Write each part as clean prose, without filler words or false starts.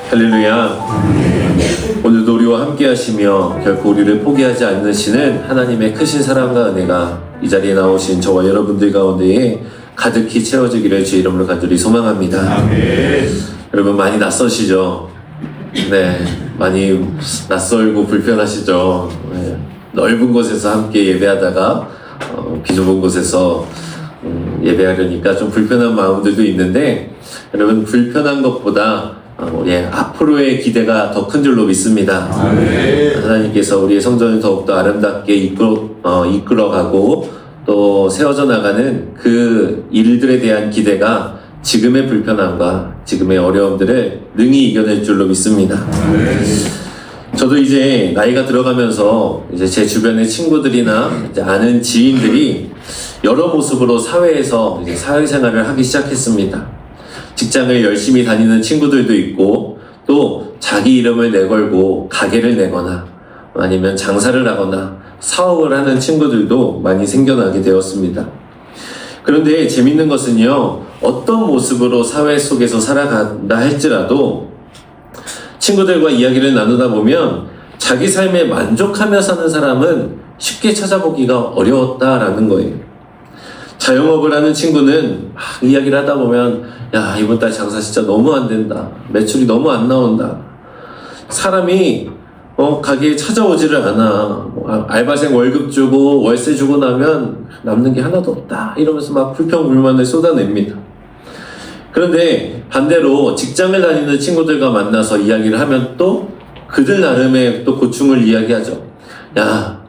할렐루야. 오늘도 우리와 함께 하시며 결코 우리를 포기하지 않으시는 하나님의 크신 사랑과 은혜가 이 자리에 나오신 저와 여러분들 가운데에 가득히 채워지기를 주의 이름으로 간절히 소망합니다. 아멘. 여러분 많이 낯서시죠? 네, 많이 낯설고 불편하시죠? 네, 넓은 곳에서 함께 예배하다가 비좁은 곳에서 예배하려니까 좀 불편한 마음들도 있는데, 여러분 불편한 것보다 앞으로의 기대가 더 큰 줄로 믿습니다. 하나님께서 우리의 성전을 더욱더 아름답게 이끌어가고 또 세워져 나가는 그 일들에 대한 기대가 지금의 불편함과 지금의 어려움들을 능히 이겨낼 줄로 믿습니다. 저도 이제 나이가 들어가면서 이제 제 주변의 친구들이나 이제 아는 지인들이 여러 모습으로 사회에서 이제 사회생활을 하기 시작했습니다. 직장을 열심히 다니는 친구들도 있고, 또 자기 이름을 내걸고 가게를 내거나 아니면 장사를 하거나 사업을 하는 친구들도 많이 생겨나게 되었습니다. 그런데 재밌는 것은요, 어떤 모습으로 사회 속에서 살아간다 할지라도 친구들과 이야기를 나누다 보면 자기 삶에 만족하며 사는 사람은 쉽게 찾아보기가 어려웠다라는 거예요. 자영업을 하는 친구는 이야기를 하다 보면, 야, 이번 달 장사 진짜 너무 안 된다. 매출이 너무 안 나온다. 사람이 가게에 찾아오지를 않아. 알바생 월급 주고 월세 주고 나면 남는 게 하나도 없다. 이러면서 막 불평불만을 쏟아냅니다. 그런데 반대로 직장을 다니는 친구들과 만나서 이야기를 하면 또 그들 나름의 또 고충을 이야기하죠. 야,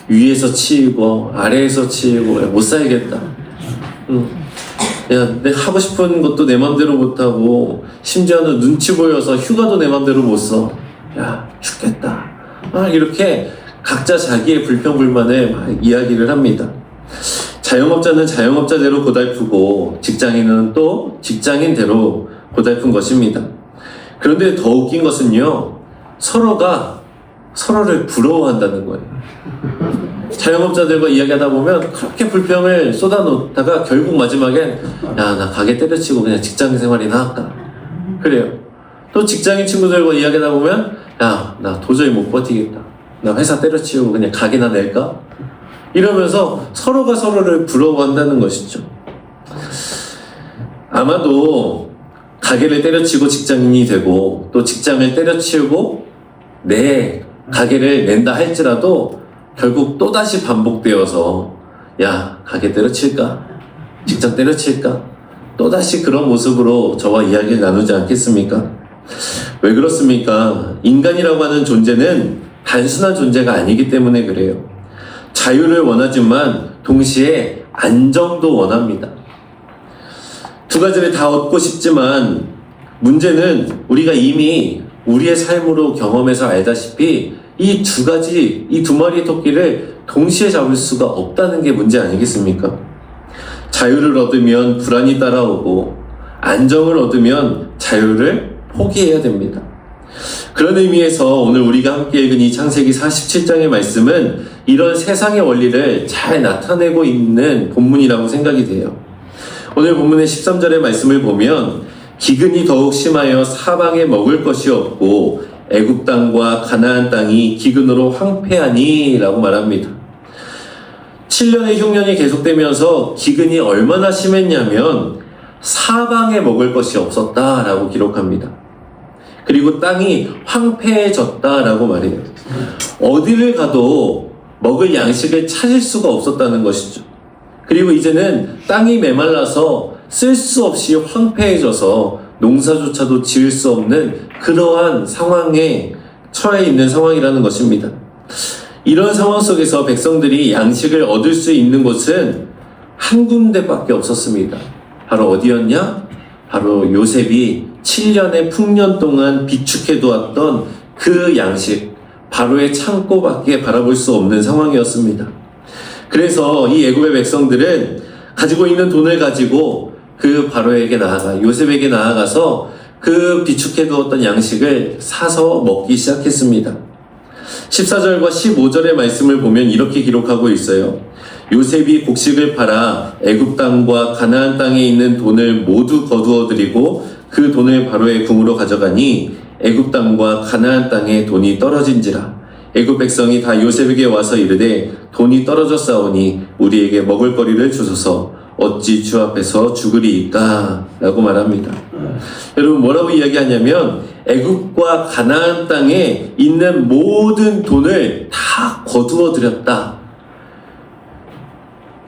위에서 치이고 아래에서 치이고 못 살겠다. 야, 내 하고 싶은 것도 내 맘대로 못하고 심지어는 눈치 보여서 휴가도 내 맘대로 못 써. 야, 죽겠다. 이렇게 각자 자기의 불평불만을 막 이야기를 합니다. 자영업자는 자영업자대로 고달프고 직장인은 또 직장인대로 고달픈 것입니다. 그런데 더 웃긴 것은요, 서로가 서로를 부러워한다는 거예요. 자영업자들과 이야기하다 보면 그렇게 불평을 쏟아놓다가 결국 마지막엔, 야, 나 가게 때려치고 그냥 직장 생활이나 할까? 그래요. 또 직장인 친구들과 이야기하다 보면, 야, 나 도저히 못 버티겠다. 나 회사 때려치우고 그냥 가게나 낼까? 이러면서 서로가 서로를 부러워한다는 것이죠. 아마도 가게를 때려치고 직장인이 되고 또 직장을 때려치우고 내 가게를 낸다 할지라도 결국 또다시 반복되어서, 야, 가게 때려칠까? 직장 때려칠까? 또다시 그런 모습으로 저와 이야기를 나누지 않겠습니까? 왜 그렇습니까? 인간이라고 하는 존재는 단순한 존재가 아니기 때문에 그래요. 자유를 원하지만 동시에 안정도 원합니다. 두 가지를 다 얻고 싶지만 문제는 우리가 이미 우리의 삶으로 경험해서 알다시피 이 두 가지, 이 두 마리의 토끼를 동시에 잡을 수가 없다는 게 문제 아니겠습니까? 자유를 얻으면 불안이 따라오고 안정을 얻으면 자유를 포기해야 됩니다. 그런 의미에서 오늘 우리가 함께 읽은 이 창세기 47장의 말씀은 이런 세상의 원리를 잘 나타내고 있는 본문이라고 생각이 돼요. 오늘 본문의 13절의 말씀을 보면 기근이 더욱 심하여 사방에 먹을 것이 없고 애굽 땅과 가나안 땅이 기근으로 황폐하니 라고 말합니다. 7년의 흉년이 계속되면서 기근이 얼마나 심했냐면 사방에 먹을 것이 없었다라고 기록합니다. 그리고 땅이 황폐해졌다라고 말해요. 어디를 가도 먹을 양식을 찾을 수가 없었다는 것이죠. 그리고 이제는 땅이 메말라서 쓸 수 없이 황폐해져서 농사조차도 지을 수 없는 그러한 상황에 처해 있는 상황이라는 것입니다. 이런 상황 속에서 백성들이 양식을 얻을 수 있는 곳은 한 군데밖에 없었습니다. 바로 어디였냐? 바로 요셉이 7년의 풍년 동안 비축해 두었던 그 양식, 바로의 창고밖에 바라볼 수 없는 상황이었습니다. 그래서 이 애굽의 백성들은 가지고 있는 돈을 가지고 그 바로에게 나아가, 요셉에게 나아가서 그 비축해 두었던 양식을 사서 먹기 시작했습니다. 14절과 15절의 말씀을 보면 이렇게 기록하고 있어요. 요셉이 곡식을 팔아 애굽 땅과 가나안 땅에 있는 돈을 모두 거두어 드리고 그 돈을 바로의 궁으로 가져가니 애굽 땅과 가나안 땅에 돈이 떨어진지라. 애굽 백성이 다 요셉에게 와서 이르되 돈이 떨어졌사오니 우리에게 먹을 거리를 주소서. 어찌 주 앞에서 죽으리이까? 라고 말합니다. 여러분 뭐라고 이야기하냐면 애굽과 가나안 땅에 있는 모든 돈을 다 거두어 들였다.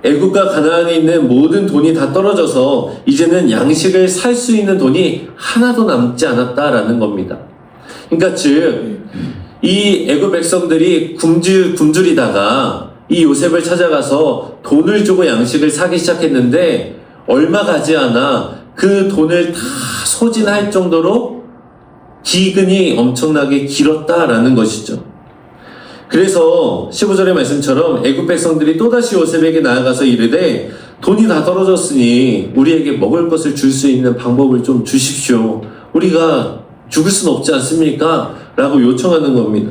애굽과 가나안에 있는 모든 돈이 다 떨어져서 이제는 양식을 살 수 있는 돈이 하나도 남지 않았다라는 겁니다. 그러니까 즉 이 애굽 백성들이 굶주리다가 이 요셉을 찾아가서 돈을 주고 양식을 사기 시작했는데 얼마 가지 않아 그 돈을 다 소진할 정도로 기근이 엄청나게 길었다라는 것이죠. 그래서 15절의 말씀처럼 애굽 백성들이 또다시 요셉에게 나아가서 이르되 돈이 다 떨어졌으니 우리에게 먹을 것을 줄 수 있는 방법을 좀 주십시오. 우리가 죽을 수는 없지 않습니까? 라고 요청하는 겁니다.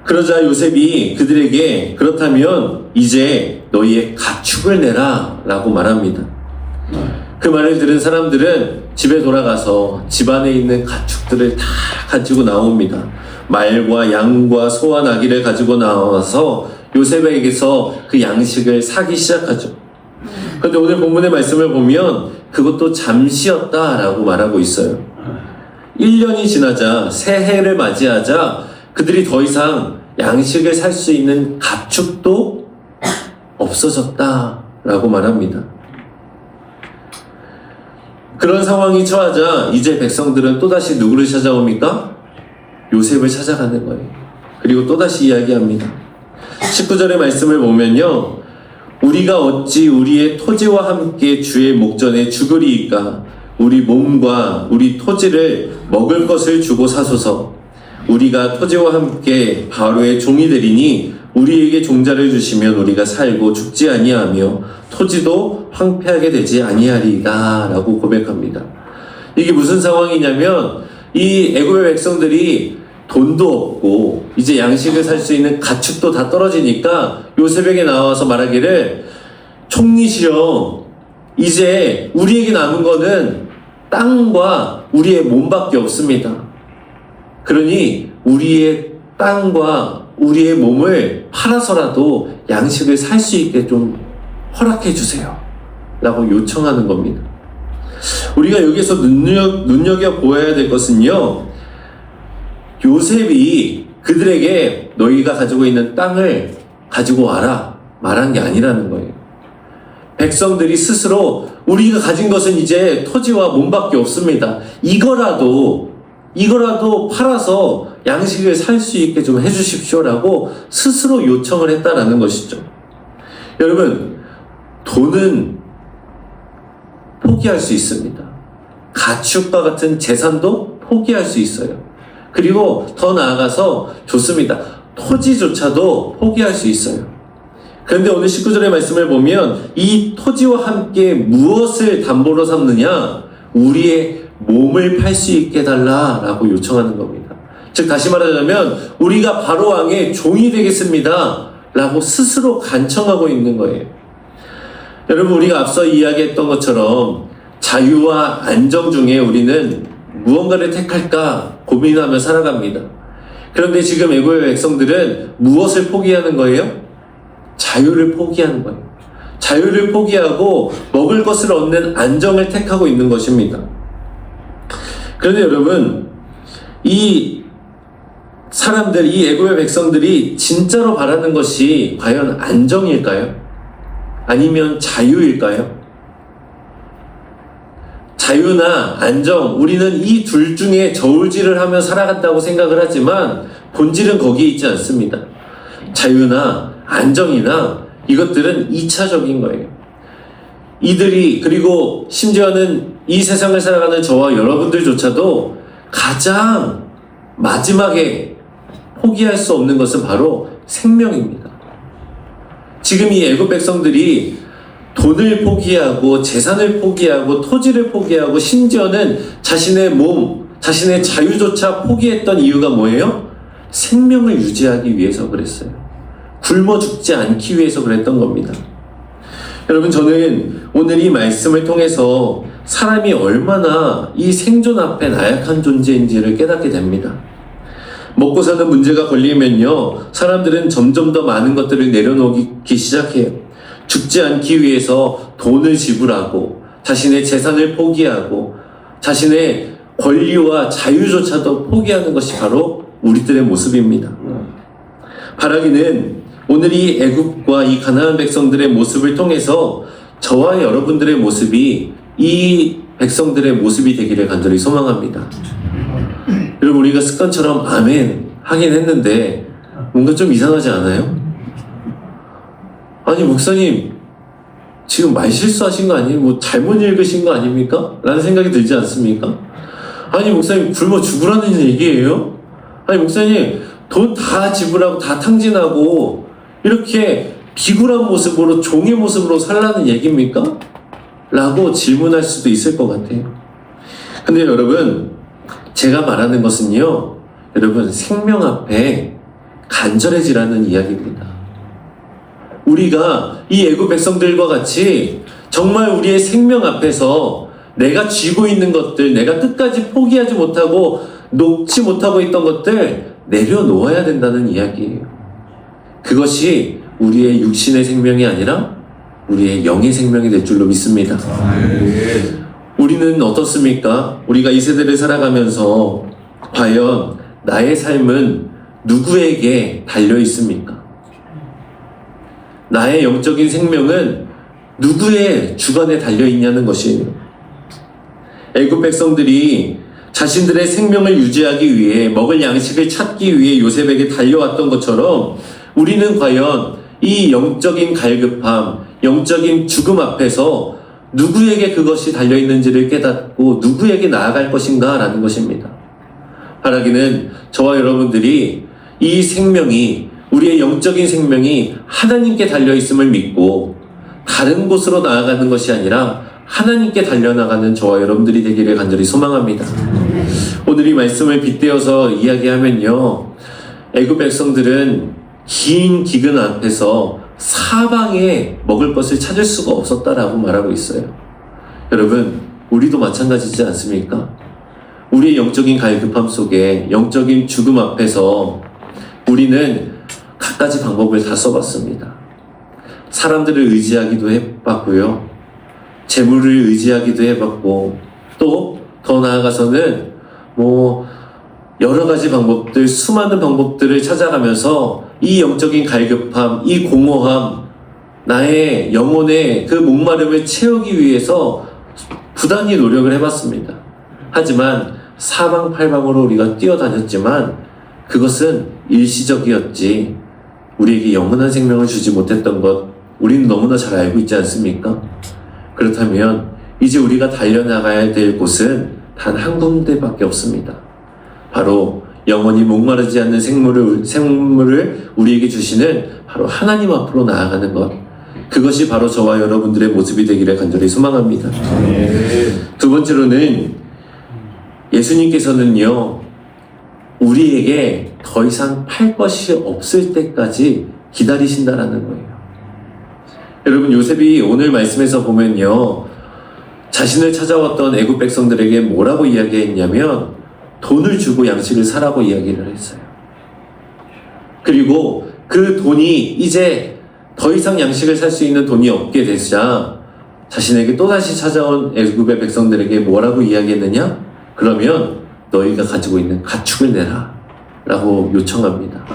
그러자 요셉이 그들에게 그렇다면 이제 너희의 가축을 내라 라고 말합니다. 그 말을 들은 사람들은 집에 돌아가서 집안에 있는 가축들을 다 가지고 나옵니다. 말과 양과 소와 나귀를 가지고 나와서 요셉에게서 그 양식을 사기 시작하죠. 그런데 오늘 본문의 말씀을 보면 그것도 잠시였다라고 말하고 있어요. 1년이 지나자 새해를 맞이하자 그들이 더 이상 양식을 살 수 있는 가축도 없어졌다라고 말합니다. 그런 상황이 처하자 이제 백성들은 또다시 누구를 찾아옵니까? 요셉을 찾아가는 거예요. 그리고 또다시 이야기합니다. 19절의 말씀을 보면요. 우리가 어찌 우리의 토지와 함께 주의 목전에 죽으리이까? 우리 몸과 우리 토지를 먹을 것을 주고 사소서. 우리가 토지와 함께 바로의 종이 되리니 우리에게 종자를 주시면 우리가 살고 죽지 아니하며 토지도 황폐하게 되지 아니하리이다 라고 고백합니다. 이게 무슨 상황이냐면 이 애굽의 백성들이 돈도 없고 이제 양식을 살 수 있는 가축도 다 떨어지니까 요셉에게 나와서 말하기를 총리시여 이제 우리에게 남은 거는 땅과 우리의 몸밖에 없습니다. 그러니 우리의 땅과 우리의 몸을 팔아서라도 양식을 살 수 있게 좀 허락해 주세요 라고 요청하는 겁니다. 우리가 여기서 눈여겨보아야 될 것은요, 요셉이 그들에게 너희가 가지고 있는 땅을 가지고 와라 말한 게 아니라는 거예요. 백성들이 스스로 우리가 가진 것은 이제 토지와 몸밖에 없습니다. 이거라도 팔아서 양식을 살 수 있게 좀 해주십시오라고 스스로 요청을 했다라는 것이죠. 여러분, 돈은 포기할 수 있습니다. 가축과 같은 재산도 포기할 수 있어요. 그리고 더 나아가서 좋습니다. 토지조차도 포기할 수 있어요. 그런데 오늘 19절의 말씀을 보면 이 토지와 함께 무엇을 담보로 삼느냐? 우리의 몸을 팔 수 있게 해달라라고 요청하는 겁니다. 즉 다시 말하자면 우리가 바로 왕의 종이 되겠습니다 라고 스스로 간청하고 있는 거예요. 여러분, 우리가 앞서 이야기했던 것처럼 자유와 안정 중에 우리는 무언가를 택할까 고민하며 살아갑니다. 그런데 지금 애굽의 백성들은 무엇을 포기하는 거예요? 자유를 포기하는 거예요. 자유를 포기하고 먹을 것을 얻는 안정을 택하고 있는 것입니다. 그런데 여러분, 이 사람들, 이 애굽의 백성들이 진짜로 바라는 것이 과연 안정일까요? 아니면 자유일까요? 자유나 안정, 우리는 이 둘 중에 저울질을 하며 살아간다고 생각을 하지만 본질은 거기에 있지 않습니다. 자유나 안정이나 이것들은 2차적인 거예요. 이들이, 그리고 심지어는 이 세상을 살아가는 저와 여러분들조차도 가장 마지막에 포기할 수 없는 것은 바로 생명입니다. 지금 이 애굽 백성들이 돈을 포기하고 재산을 포기하고 토지를 포기하고 심지어는 자신의 몸, 자신의 자유조차 포기했던 이유가 뭐예요? 생명을 유지하기 위해서 그랬어요. 굶어 죽지 않기 위해서 그랬던 겁니다. 여러분, 저는 오늘 이 말씀을 통해서 사람이 얼마나 이 생존 앞에 나약한 존재인지를 깨닫게 됩니다. 먹고 사는 문제가 걸리면요, 사람들은 점점 더 많은 것들을 내려놓기 시작해요. 죽지 않기 위해서 돈을 지불하고 자신의 재산을 포기하고 자신의 권리와 자유조차도 포기하는 것이 바로 우리들의 모습입니다. 바라기는 오늘 이 애굽과 이 가나안 백성들의 모습을 통해서 저와 여러분들의 모습이 이 백성들의 모습이 되기를 간절히 소망합니다. 여러분, 우리가 습관처럼 아멘 하긴 했는데 뭔가 좀 이상하지 않아요? 아니, 목사님 지금 말 실수하신 거 아니에요? 뭐 잘못 읽으신 거 아닙니까? 라는 생각이 들지 않습니까? 아니, 목사님 굶어 죽으라는 얘기예요? 아니, 목사님 돈 다 지불하고 다 탕진하고 이렇게 비굴한 모습으로, 종의 모습으로 살라는 얘기입니까? 라고 질문할 수도 있을 것 같아요. 근데 여러분, 제가 말하는 것은요, 여러분, 생명 앞에 간절해지라는 이야기입니다. 우리가 이 애굽 백성들과 같이 정말 우리의 생명 앞에서 내가 쥐고 있는 것들, 내가 끝까지 포기하지 못하고 놓지 못하고 있던 것들 내려놓아야 된다는 이야기예요. 그것이 우리의 육신의 생명이 아니라 우리의 영의 생명이 될 줄로 믿습니다. 우리는 어떻습니까? 우리가 이 세대를 살아가면서 과연 나의 삶은 누구에게 달려 있습니까? 나의 영적인 생명은 누구의 주관에 달려 있냐는 것이에요. 애굽 백성들이 자신들의 생명을 유지하기 위해 먹을 양식을 찾기 위해 요셉에게 달려왔던 것처럼 우리는 과연 이 영적인 갈급함, 영적인 죽음 앞에서 누구에게 그것이 달려있는지를 깨닫고 누구에게 나아갈 것인가 라는 것입니다. 바라기는 저와 여러분들이 이 생명이, 우리의 영적인 생명이 하나님께 달려있음을 믿고 다른 곳으로 나아가는 것이 아니라 하나님께 달려나가는 저와 여러분들이 되기를 간절히 소망합니다. 오늘 이 말씀을 빗대어서 이야기하면요, 애굽 백성들은 긴 기근 앞에서 사방에 먹을 것을 찾을 수가 없었다라고 말하고 있어요. 여러분, 우리도 마찬가지지 않습니까? 우리의 영적인 갈급함 속에, 영적인 죽음 앞에서 우리는 갖가지 방법을 다 써봤습니다. 사람들을 의지하기도 해봤고요, 재물을 의지하기도 해봤고, 또 더 나아가서는 여러 가지 방법들, 수많은 방법들을 찾아가면서 이 영적인 갈급함, 이 공허함, 나의 영혼의 그 목마름을 채우기 위해서 부단히 노력을 해봤습니다. 하지만 사방팔방으로 우리가 뛰어다녔지만 그것은 일시적이었지 우리에게 영원한 생명을 주지 못했던 것, 우리는 너무나 잘 알고 있지 않습니까? 그렇다면 이제 우리가 달려나가야 될 곳은 단 한 군데밖에 없습니다. 바로 영원히 목마르지 않는 생물을 우리에게 주시는 바로 하나님 앞으로 나아가는 것, 그것이 바로 저와 여러분들의 모습이 되기를 간절히 소망합니다. 두 번째로는 예수님께서는요, 우리에게 더 이상 팔 것이 없을 때까지 기다리신다라는 거예요. 여러분, 요셉이 오늘 말씀에서 보면요, 자신을 찾아왔던 애굽 백성들에게 뭐라고 이야기했냐면 돈을 주고 양식을 사라고 이야기를 했어요. 그리고 그 돈이 이제 더 이상 양식을 살 수 있는 돈이 없게 되자 자신에게 또다시 찾아온 애굽의 백성들에게 뭐라고 이야기했느냐? 그러면 너희가 가지고 있는 가축을 내라 라고 요청합니다.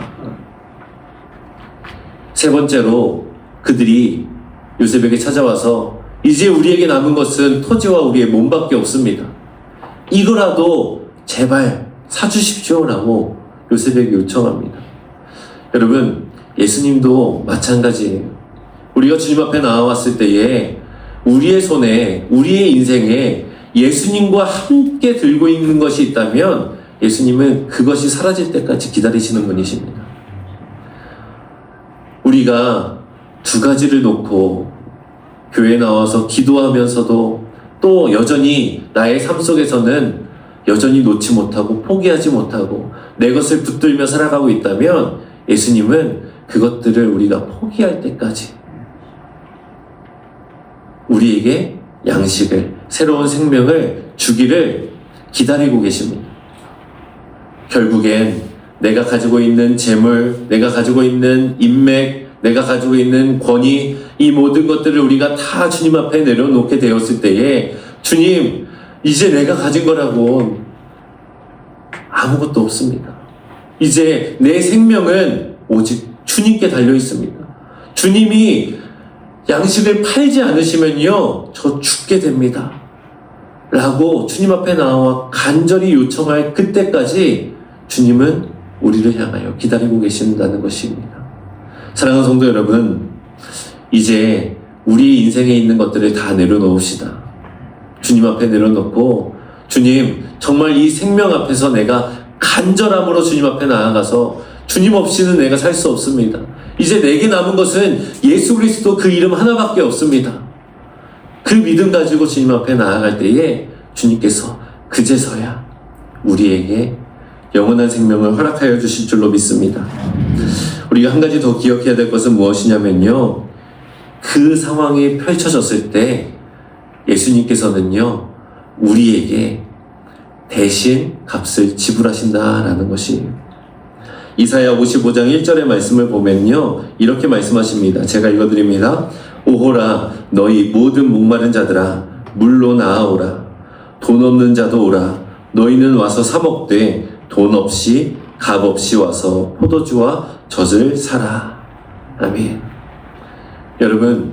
세 번째로 그들이 요셉에게 찾아와서 이제 우리에게 남은 것은 토지와 우리의 몸밖에 없습니다. 이거라도 제발 사주십시오 라고 요셉에게 요청합니다. 여러분, 예수님도 마찬가지예요. 우리가 주님 앞에 나와왔을 때에 우리의 손에, 우리의 인생에 예수님과 함께 들고 있는 것이 있다면 예수님은 그것이 사라질 때까지 기다리시는 분이십니다. 우리가 두 가지를 놓고 교회에 나와서 기도하면서도 또 여전히 나의 삶 속에서는 여전히 놓지 못하고 포기하지 못하고 내 것을 붙들며 살아가고 있다면 예수님은 그것들을 우리가 포기할 때까지 우리에게 양식을, 새로운 생명을 주기를 기다리고 계십니다. 결국엔 내가 가지고 있는 재물, 내가 가지고 있는 인맥, 내가 가지고 있는 권위, 이 모든 것들을 우리가 다 주님 앞에 내려놓게 되었을 때에 주님, 이제 내가 가진 거라고 아무것도 없습니다. 이제 내 생명은 오직 주님께 달려 있습니다. 주님이 양식을 팔지 않으시면요, 저 죽게 됩니다. 라고 주님 앞에 나와 간절히 요청할 그때까지 주님은 우리를 향하여 기다리고 계신다는 것입니다. 사랑하는 성도 여러분, 이제 우리 인생에 있는 것들을 다 내려놓읍시다. 주님 앞에 내려놓고, 주님, 정말 이 생명 앞에서 내가 간절함으로 주님 앞에 나아가서 주님 없이는 내가 살 수 없습니다. 이제 내게 남은 것은 예수 그리스도 그 이름 하나밖에 없습니다. 그 믿음 가지고 주님 앞에 나아갈 때에 주님께서 그제서야 우리에게 영원한 생명을 허락하여 주실 줄로 믿습니다. 우리가 한 가지 더 기억해야 될 것은 무엇이냐면요, 그 상황이 펼쳐졌을 때 예수님께서는요, 우리에게 대신 값을 지불하신다라는 것이에요. 이사야 55장 1절의 말씀을 보면요, 이렇게 말씀하십니다. 제가 읽어드립니다. 오호라, 너희 모든 목마른 자들아, 물로 나아오라. 돈 없는 자도 오라. 너희는 와서 사 먹되 돈 없이 값 없이 와서 포도주와 젖을 사라. 아멘. 여러분,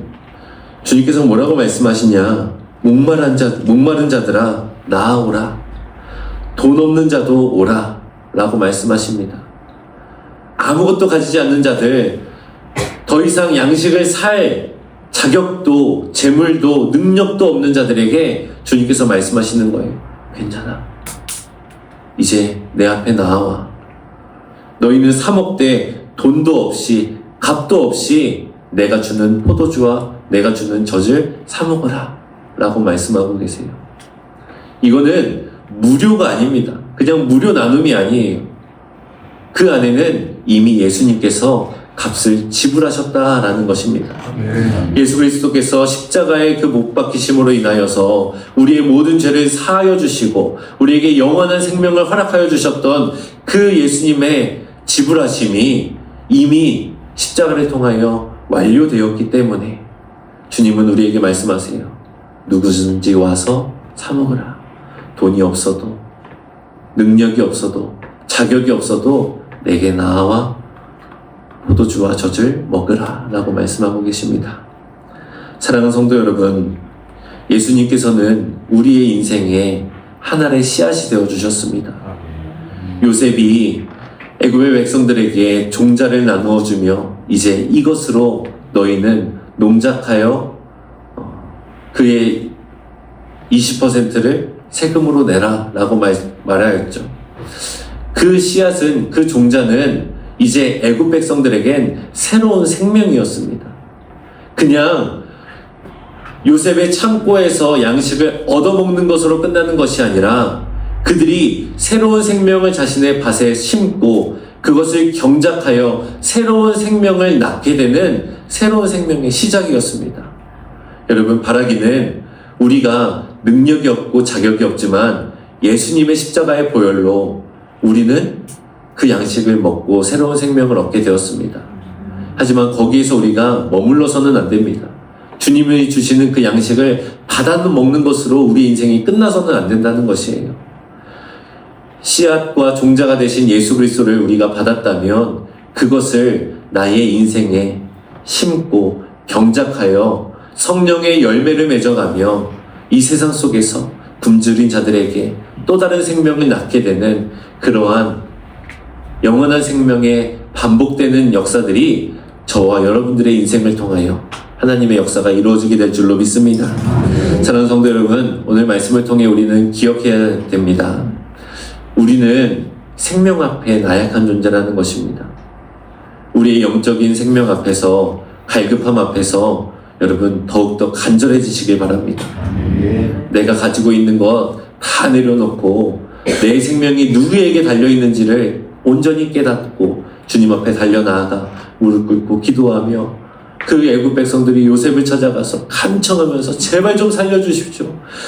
주님께서 뭐라고 말씀하시냐? 목마른 자들아, 나아오라. 돈 없는 자도 오라. 라고 말씀하십니다. 아무것도 가지지 않는 자들, 더 이상 양식을 살 자격도, 재물도, 능력도 없는 자들에게 주님께서 말씀하시는 거예요. 괜찮아. 이제 내 앞에 나와. 너희는 사 먹되 돈도 없이, 값도 없이 내가 주는 포도주와 내가 주는 젖을 사 먹어라. 라고 말씀하고 계세요. 이거는 무료가 아닙니다. 그냥 무료 나눔이 아니에요. 그 안에는 이미 예수님께서 값을 지불하셨다라는 것입니다. 예수 그리스도께서 십자가의 그 못 박히심으로 인하여서 우리의 모든 죄를 사하여 주시고 우리에게 영원한 생명을 허락하여 주셨던 그 예수님의 지불하심이 이미 십자가를 통하여 완료되었기 때문에 주님은 우리에게 말씀하세요. 누구든지 와서 사 먹으라. 돈이 없어도, 능력이 없어도, 자격이 없어도 내게 나와 포도주와 젖을 먹으라 라고 말씀하고 계십니다. 사랑하는 성도 여러분, 예수님께서는 우리의 인생에 하나의 씨앗이 되어 주셨습니다. 요셉이 애굽의 백성들에게 종자를 나누어 주며 이제 이것으로 너희는 농작하여 그의 20%를 세금으로 내라 라고 말하였죠. 그 씨앗은, 그 종자는 이제 애굽 백성들에겐 새로운 생명이었습니다. 그냥 요셉의 창고에서 양식을 얻어먹는 것으로 끝나는 것이 아니라 그들이 새로운 생명을 자신의 밭에 심고 그것을 경작하여 새로운 생명을 낳게 되는 새로운 생명의 시작이었습니다. 여러분, 바라기는 우리가 능력이 없고 자격이 없지만 예수님의 십자가의 보혈로 우리는 그 양식을 먹고 새로운 생명을 얻게 되었습니다. 하지만 거기에서 우리가 머물러서는 안 됩니다. 주님이 주시는 그 양식을 받아 먹는 것으로 우리 인생이 끝나서는 안 된다는 것이에요. 씨앗과 종자가 되신 예수 그리스도를 우리가 받았다면 그것을 나의 인생에 심고 경작하여 성령의 열매를 맺어가며 이 세상 속에서 굶주린 자들에게 또 다른 생명을 낳게 되는 그러한 영원한 생명의 반복되는 역사들이 저와 여러분들의 인생을 통하여 하나님의 역사가 이루어지게 될 줄로 믿습니다. 사랑하는 성도 여러분, 오늘 말씀을 통해 우리는 기억해야 됩니다. 우리는 생명 앞에 나약한 존재라는 것입니다. 우리의 영적인 생명 앞에서, 갈급함 앞에서 여러분 더욱더 간절해지시길 바랍니다. 내가 가지고 있는 것 다 내려놓고 내 생명이 누구에게 달려있는지를 온전히 깨닫고 주님 앞에 달려나아가 무릎 꿇고 기도하며 그 애굽 백성들이 요셉을 찾아가서 간청하면서 제발 좀 살려주십시오.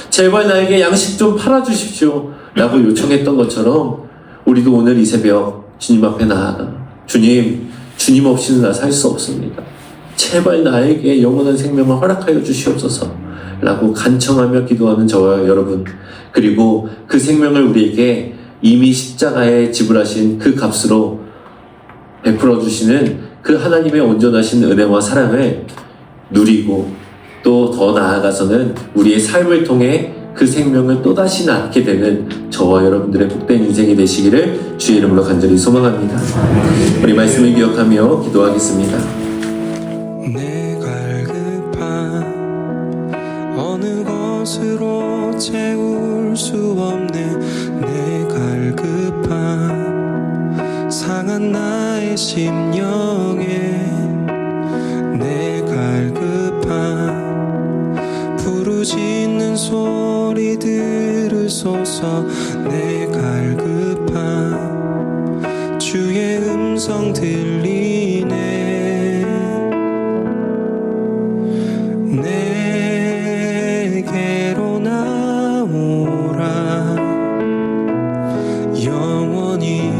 제발 나에게 양식 좀 팔아주십시오. 라고 요청했던 것처럼 우리도 오늘 이 새벽 주님 앞에 나아가 주님 없이는 나 살 수 없습니다. 제발 나에게 영원한 생명을 허락하여 주시옵소서 라고 간청하며 기도하는 저와 여러분, 그리고 그 생명을 우리에게 이미 십자가에 지불하신 그 값으로 베풀어 주시는 그 하나님의 온전하신 은혜와 사랑을 누리고 또 더 나아가서는 우리의 삶을 통해 그 생명을 또다시 낳게 되는 저와 여러분들의 복된 인생이 되시기를 주의 이름으로 간절히 소망합니다. 우리 말씀을 기억하며 기도하겠습니다. 내 갈급함 어느 것으로 채울 수 없네. 내 갈급함 상한 나의 심령에 내 갈급함 부르짖는 소리 들으소서. 내 갈급함 주의 음성 들리네. 내게로 나오라. 영원히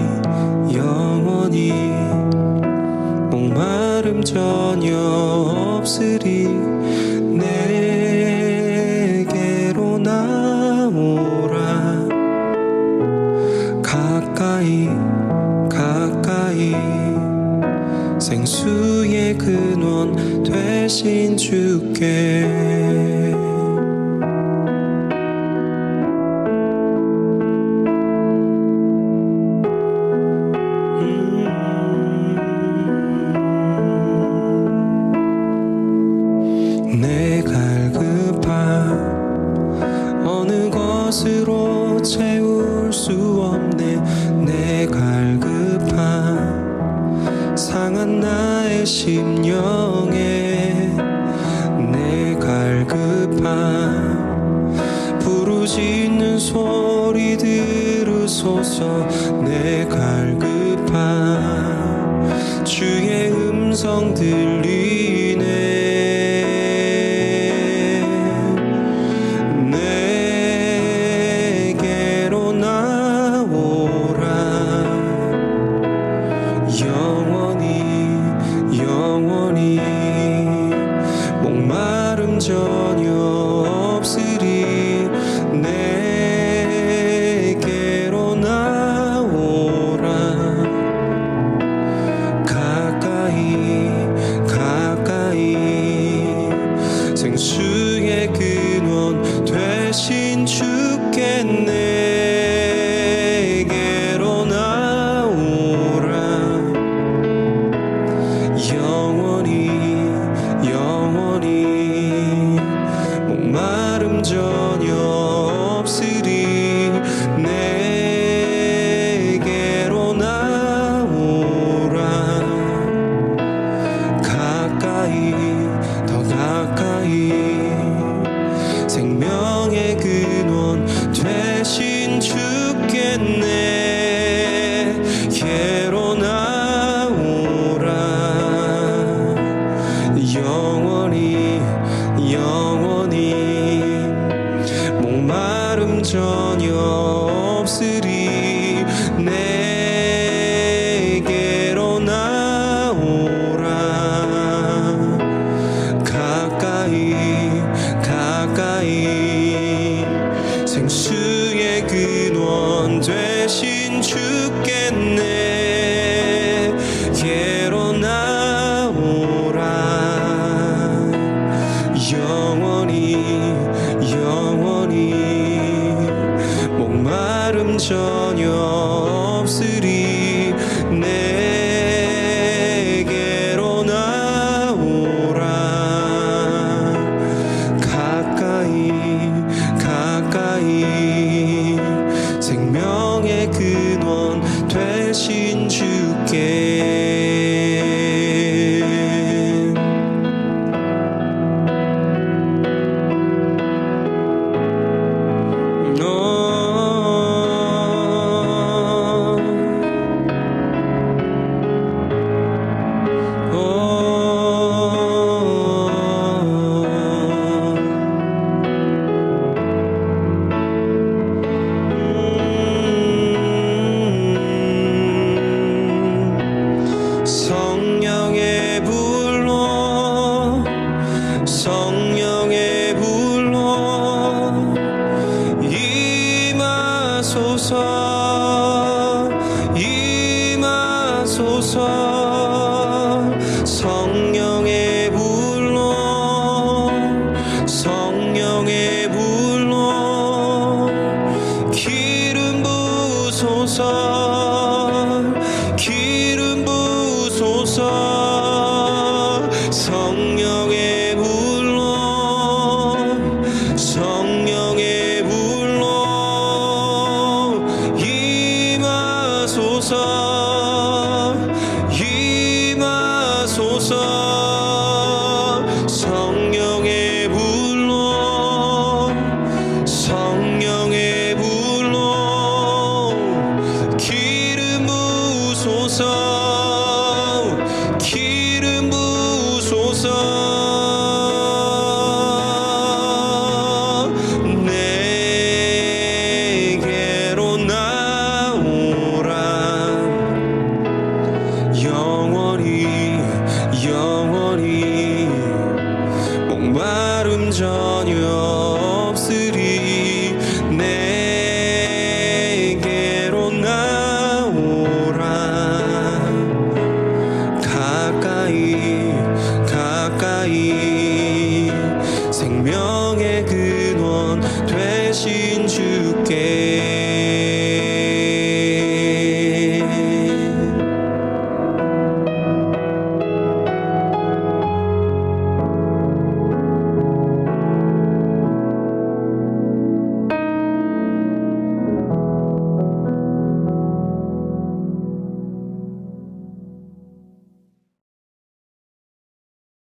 목마름 전혀 없으리. 내게로 나오라. 가까이 생수의 근원 되신 주께 내 갈급함 어느 것으로 채울 수 없네. 내 갈급함 상한 나의 심령에 내 갈급함 부르짖는 소리 들으소서. 내 갈급함 주의 음성 들리네. 영원히 목마름 전혀 없으리. 내게로 나오라. 가까이 생수의 근원 되신 주께 내게로 나오라. 영원히 목마름 전혀 없으리. 내게로 나오라. 더 가까이 생명의 근원 되신 주께 내게로 나오라. 영원히 목마름 전혀 없으리. 내게로 나오라. 가까이 생수의 근원 되신 주께 내게로 나오라. 영원히 목마름 전혀 없으리. 내게로 나오라. 가까이 생명의 근원 되신 주께 되신